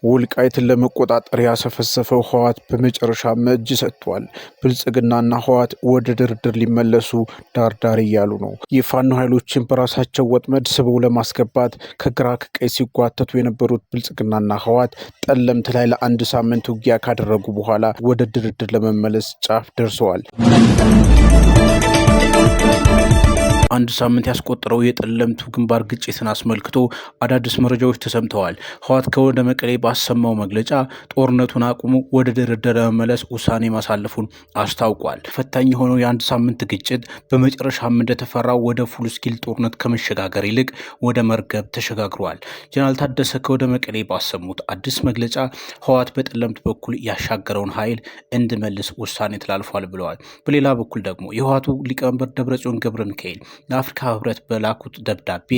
ወልቃይትን ለመቆጣጠር ያሰፈሰፈው ህወሓት በመጨረሻ እጅ ሰጥቷል። ብልጽግናና ህወሓት ወደ ድርድር ሊመለሱ ዳርዳር እያሉ ነው። የፋኖ ኃይሎችን በራሳቸው ወጥመድ ስበው ለማስገባት ከግራ ከቀኝ ሲጓተቱ የነበሩት ብልጽግናና ህወሓት ጠለምት ላይ ለአንድ ሳምንት ውጊያ ካደረጉ በኋላ ወደ ድርድር ለመመለስ ጫፍ ደርሰዋል። አንድ ሳምንት ያስቆጠረው የጠለምቱ ግንባር ግጭትን አስመልክቶ አዳዲስ መረጃዎች ተሰምተዋል። ህወሓት ከወደ መቀሌ ባሰማው መግለጫ ጦርነቱን አቁሙ ወደ ድርድር ለመመለስ ውሳኔ ማሳለፉን አስታውቋል። ፈታኝ የሆነው የአንድ ሳምንት ግጭት በመጨረሻም እንደተፈራው ወደ ፉል ስኪል ጦርነት ከመሸጋገር ይልቅ ወደ መርገብ ተሸጋግሯል። ጀነራል ታደሰ ከወደ መቀሌ ባሰሙት አዲስ መግለጫ ህወሓት በጠለምት በኩል ያሻገረውን ኃይል እንዲመልስ ውሳኔ ተላልፏል ብለዋል። በሌላ በኩል ደግሞ የህወሓቱ ሊቀመንበር ደብረጽዮን ገብረ ሚካኤል ለአፍሪካ ህብረት በላኩት ደብዳቤ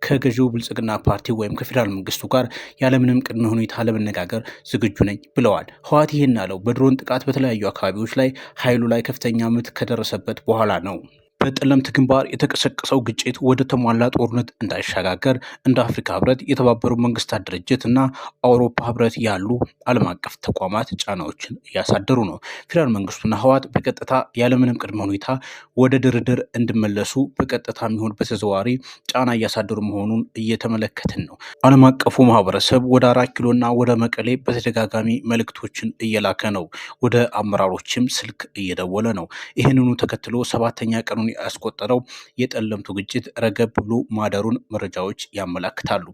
ከገዢው ብልጽግና ፓርቲ ወይም ከፌዴራል መንግስቱ ጋር ያለምንም ቅድመ ሁኔታ ለመነጋገር ዝግጁ ነኝ ብለዋል። ህወሓት ይህን ያለው በድሮን ጥቃት በተለያዩ አካባቢዎች ላይ ኃይሉ ላይ ከፍተኛ ምት ከደረሰበት በኋላ ነው። በጠለምት ግንባር የተቀሰቀሰው ግጭት ወደ ተሟላ ጦርነት እንዳይሸጋገር እንደ አፍሪካ ህብረት፣ የተባበሩት መንግስታት ድርጅት እና አውሮፓ ህብረት ያሉ ዓለም አቀፍ ተቋማት ጫናዎችን እያሳደሩ ነው። ፌዴራል መንግስቱና ህወሓት በቀጥታ ያለምንም ቅድመ ሁኔታ ወደ ድርድር እንዲመለሱ በቀጥታ የሚሆን በተዘዋዋሪ ጫና እያሳደሩ መሆኑን እየተመለከትን ነው። ዓለም አቀፉ ማህበረሰብ ወደ 4 ኪሎና ወደ መቀሌ በተደጋጋሚ መልእክቶችን እየላከ ነው። ወደ አመራሮችም ስልክ እየደወለ ነው። ይህንኑ ተከትሎ 7ኛ ቀኑን ያስቆጠረው የጠለምቱ ግጭት ረገብ ብሎ ማደሩን መረጃዎች ያመላክታሉ።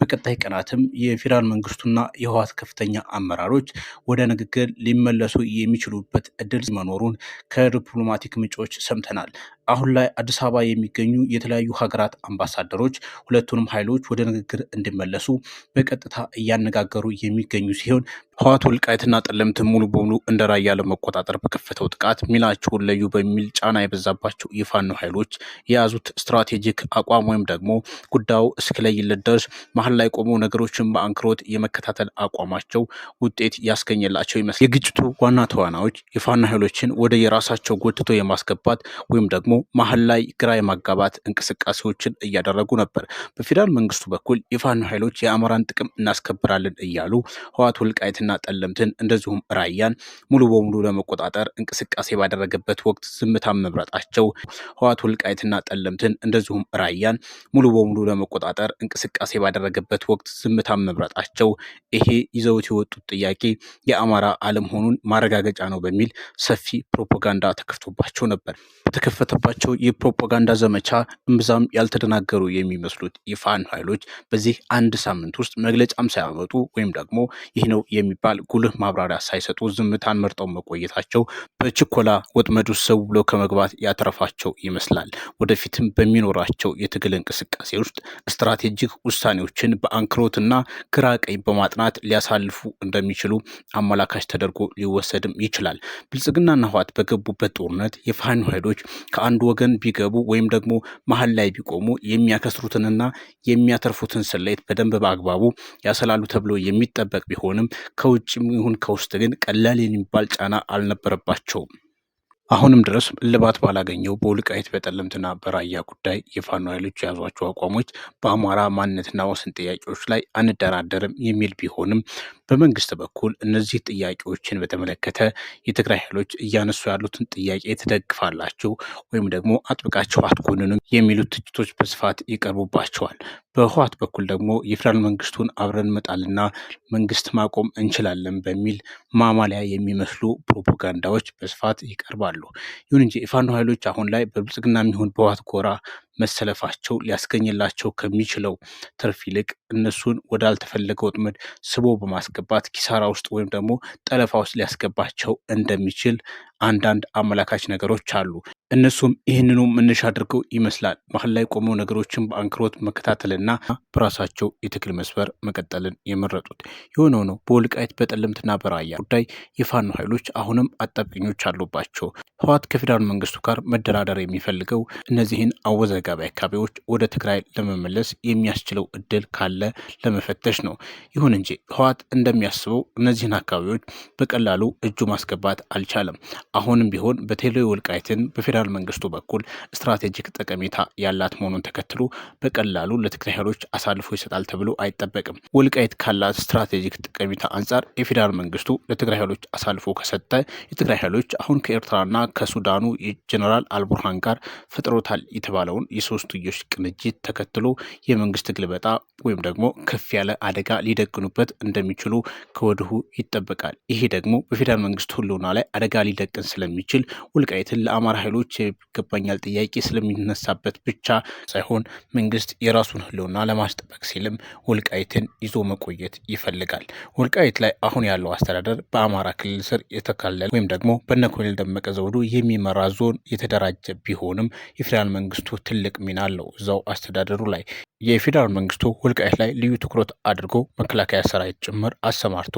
በቀጣይ ቀናትም የፌዴራል መንግስቱና የህወሓት ከፍተኛ አመራሮች ወደ ንግግር ሊመለሱ የሚችሉበት እድል መኖሩን ከዲፕሎማቲክ ምንጮች ሰምተናል። አሁን ላይ አዲስ አበባ የሚገኙ የተለያዩ ሀገራት አምባሳደሮች ሁለቱንም ኃይሎች ወደ ንግግር እንዲመለሱ በቀጥታ እያነጋገሩ የሚገኙ ሲሆን ህወሓት ወልቃይትና ጠለምትን ሙሉ በሙሉ እንደ ራያ ለመቆጣጠር በከፈተው ጥቃት ሚናቸውን ለዩ በሚል ጫና የበዛባቸው የፋኖ ኃይሎች የያዙት ስትራቴጂክ አቋም ወይም ደግሞ ጉዳዩ እስኪለይለት ድረስ መሀል ላይ ቆመው ነገሮችን በአንክሮት የመከታተል አቋማቸው ውጤት ያስገኘላቸው ይመስላል። የግጭቱ ዋና ተዋናዮች የፋኖ ኃይሎችን ወደ የራሳቸው ጎትቶ የማስገባት ወይም ደግሞ መሀል ላይ ግራ የማጋባት እንቅስቃሴዎችን እያደረጉ ነበር። በፌዴራል መንግስቱ በኩል የፋኖ ኃይሎች የአማራን ጥቅም እናስከብራለን እያሉ ህወሓት ወልቃይትና ጠለምትን እንደዚሁም ራያን ሙሉ በሙሉ ለመቆጣጠር እንቅስቃሴ ባደረገበት ወቅት ዝምታን መምረጣቸው ህወሓት ወልቃይትና ጠለምትን እንደዚሁም ራያን ሙሉ በሙሉ ለመቆጣጠር እንቅስቃሴ ባደረገበት ወቅት ዝምታን መምረጣቸው ይሄ ይዘውት የወጡት ጥያቄ የአማራ አለመሆኑን ማረጋገጫ ነው በሚል ሰፊ ፕሮፓጋንዳ ተከፍቶባቸው ነበር። በተከፈተባቸው የፕሮፓጋንዳ ዘመቻ እምብዛም ያልተደናገሩ የሚመስሉት የፋኖ ኃይሎች በዚህ አንድ ሳምንት ውስጥ መግለጫም ሳያወጡ ወይም ደግሞ ይህ ነው የሚባል ጉልህ ማብራሪያ ሳይሰጡ ዝምታን መርጠው መቆየታቸው በችኮላ ወጥመድ ውስጥ ሰው ብሎ ከመግባት ያተረፋቸው ይመስላል። ወደፊትም በሚኖራቸው የትግል እንቅስቃሴ ውስጥ ስትራቴጂክ ውሳኔዎችን በአንክሮትና ግራ ቀኝ በማጥናት ሊያሳልፉ እንደሚችሉ አመላካች ተደርጎ ሊወሰድም ይችላል። ብልጽግናና ህወሓት በገቡበት ጦርነት የፋኖ ኃይሎች ከአንድ ወገን ቢገቡ ወይም ደግሞ መሀል ላይ ቢቆሙ የሚያከስሩትንና የሚያተርፉትን ስሌት በደንብ በአግባቡ ያሰላሉ ተብሎ የሚጠበቅ ቢሆንም ከውጭም ይሁን ከውስጥ ግን ቀላል የሚባል ጫና አልነበረባቸውም። አሁንም ድረስ እልባት ባላገኘው በወልቃይት በጠለምትና በራያ ጉዳይ የፋኖ ኃይሎች የያዟቸው አቋሞች በአማራ ማንነትና ወሰን ጥያቄዎች ላይ አንደራደርም የሚል ቢሆንም በመንግስት በኩል እነዚህ ጥያቄዎችን በተመለከተ የትግራይ ኃይሎች እያነሱ ያሉትን ጥያቄ ትደግፋላችሁ ወይም ደግሞ አጥብቃቸው አትኮንኑም የሚሉት ትችቶች በስፋት ይቀርቡባቸዋል። በህወሓት በኩል ደግሞ የፌዴራል መንግስቱን አብረን መጣልና መንግስት ማቆም እንችላለን በሚል ማማለያ የሚመስሉ ፕሮፓጋንዳዎች በስፋት ይቀርባሉ። ይሁን እንጂ የፋኖ ኃይሎች አሁን ላይ በብልጽግና የሚሆን በህወሓት ጎራ መሰለፋቸው ሊያስገኝላቸው ከሚችለው ትርፍ ይልቅ እነሱን ወዳልተፈለገ ወጥመድ ስቦ በማስገባት ኪሳራ ውስጥ ወይም ደግሞ ጠለፋ ውስጥ ሊያስገባቸው እንደሚችል አንዳንድ አመላካች ነገሮች አሉ። እነሱም ይህንኑ መነሻ አድርገው ይመስላል መሀል ላይ ቆመው ነገሮችን በአንክሮት መከታተልና በራሳቸው የትግል መስመር መቀጠልን የመረጡት። የሆነው ነው በወልቃይት በጠለምትና በራያ ጉዳይ የፋኖ ኃይሎች አሁንም አጣብቂኞች አሉባቸው። ህወሓት ከፌዴራል መንግስቱ ጋር መደራደር የሚፈልገው እነዚህን አወዛጋቢ አወዛጋቢ አካባቢዎች ወደ ትግራይ ለመመለስ የሚያስችለው እድል ካለ ለመፈተሽ ነው። ይሁን እንጂ ህወሓት እንደሚያስበው እነዚህን አካባቢዎች በቀላሉ እጁ ማስገባት አልቻለም። አሁንም ቢሆን በተለይ ወልቃይትን በፌዴራል መንግስቱ በኩል ስትራቴጂክ ጠቀሜታ ያላት መሆኑን ተከትሎ በቀላሉ ለትግራይ ኃይሎች አሳልፎ ይሰጣል ተብሎ አይጠበቅም። ወልቃይት ካላት ስትራቴጂክ ጠቀሜታ አንጻር የፌዴራል መንግስቱ ለትግራይ ኃይሎች አሳልፎ ከሰጠ የትግራይ ኃይሎች አሁን ከኤርትራና ከሱዳኑ ጀነራል አልቡርሃን ጋር ፈጥሮታል የተባለውን የሶስትዮሽ ቅንጅት ተከትሎ የመንግስት ግልበጣ ወይም ደግሞ ከፍ ያለ አደጋ ሊደቅኑበት እንደሚችሉ ከወዲሁ ይጠበቃል። ይሄ ደግሞ በፌዴራል መንግስት ህልውና ላይ አደጋ ሊደቅን ስለሚችል ወልቃይትን ለአማራ ኃይሎች ይገባኛል ጥያቄ ስለሚነሳበት ብቻ ሳይሆን መንግስት የራሱን ህልውና ለማስጠበቅ ሲልም ወልቃይትን ይዞ መቆየት ይፈልጋል። ወልቃይት ላይ አሁን ያለው አስተዳደር በአማራ ክልል ስር የተካለለ ወይም ደግሞ በነ ኮሎኔል ደመቀ ዘውዱ የሚመራ ዞን የተደራጀ ቢሆንም የፌዴራል መንግስቱ ትልቅ ሚና አለው እዛው አስተዳደሩ ላይ። የፌዴራል መንግስቱ ወልቃይት ላይ ልዩ ትኩረት አድርጎ መከላከያ ሰራዊት ጭምር አሰማርቶ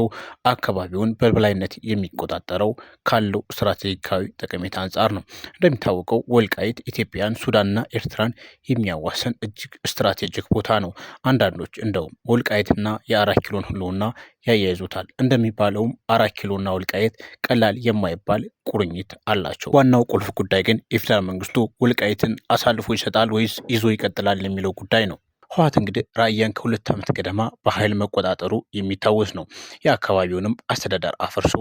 አካባቢውን በበላይነት የሚቆጣጠረው ካለው ስትራቴጂካዊ ጠቀሜታ አንጻር ነው። እንደሚታወቀው ወልቃይት ኢትዮጵያን፣ ሱዳንና ኤርትራን የሚያዋሰን እጅግ ስትራቴጂክ ቦታ ነው። አንዳንዶች እንደውም ወልቃይትና የአራት ኪሎን ህልውና ያያይዙታል። እንደሚባለውም 4 ኪሎና ወልቃይት ቀላል የማይባል ቁርኝት አላቸው። ዋናው ቁልፍ ጉዳይ ግን የፌዴራል መንግስቱ ወልቃይትን አሳልፎ ይሰጣል ወይስ ይዞ ይቀጥላል የሚለው ጉዳይ ነው። ህወሓት እንግዲህ ራያን ከ2 ዓመት ገደማ በኃይል መቆጣጠሩ የሚታወስ ነው። የአካባቢውንም አስተዳደር አፍርሶ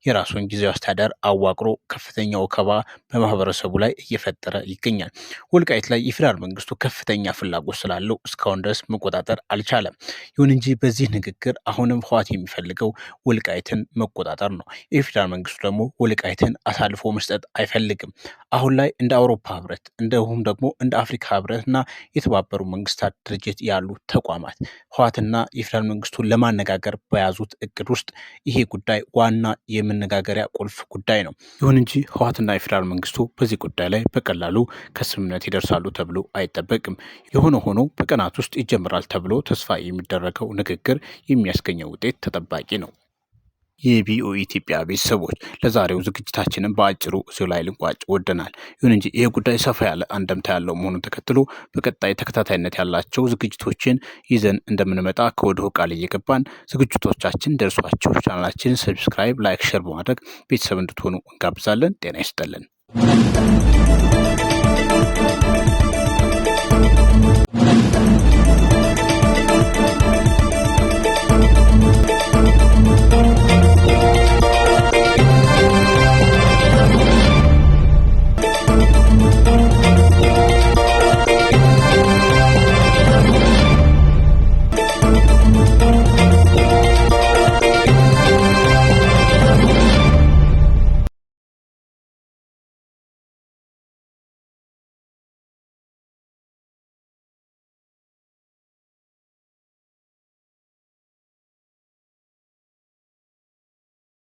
የራሱን ጊዜያዊ አስተዳደር አዋቅሮ ከፍተኛ ወከባ በማህበረሰቡ ላይ እየፈጠረ ይገኛል። ወልቃይት ላይ የፌዴራል መንግስቱ ከፍተኛ ፍላጎት ስላለው እስካሁን ድረስ መቆጣጠር አልቻለም። ይሁን እንጂ በዚህ ንግግር አሁንም ህወሓት የሚፈልገው ወልቃይትን መቆጣጠር ነው። የፌዴራል መንግስቱ ደግሞ ወልቃይትን አሳልፎ መስጠት አይፈልግም። አሁን ላይ እንደ አውሮፓ ህብረት እንዲሁም ደግሞ እንደ አፍሪካ ህብረት እና የተባበሩ መንግስታት ድርጅት ያሉ ተቋማት ህወሓትና የፌዴራል መንግስቱን ለማነጋገር በያዙት እቅድ ውስጥ ይሄ ጉዳይ ዋና የመነጋገሪያ ቁልፍ ጉዳይ ነው። ይሁን እንጂ ህወሓትና የፌዴራል መንግስቱ በዚህ ጉዳይ ላይ በቀላሉ ከስምምነት ይደርሳሉ ተብሎ አይጠበቅም። የሆነ ሆኖ በቀናት ውስጥ ይጀምራል ተብሎ ተስፋ የሚደረገው ንግግር የሚያስገኘው ውጤት ተጠባቂ ነው። የቪኦኤ ኢትዮጵያ ቤተሰቦች ለዛሬው ዝግጅታችንን በአጭሩ እዚሁ ላይ ልንቋጭ ወደናል። ይሁን እንጂ ይህ ጉዳይ ሰፋ ያለ አንደምታ ያለው መሆኑን ተከትሎ በቀጣይ ተከታታይነት ያላቸው ዝግጅቶችን ይዘን እንደምንመጣ ከወዲሁ ቃል እየገባን ዝግጅቶቻችን ደርሷችሁ ቻናላችን ሰብስክራይብ፣ ላይክ፣ ሼር በማድረግ ቤተሰብ እንድትሆኑ እንጋብዛለን። ጤና ይስጥልን።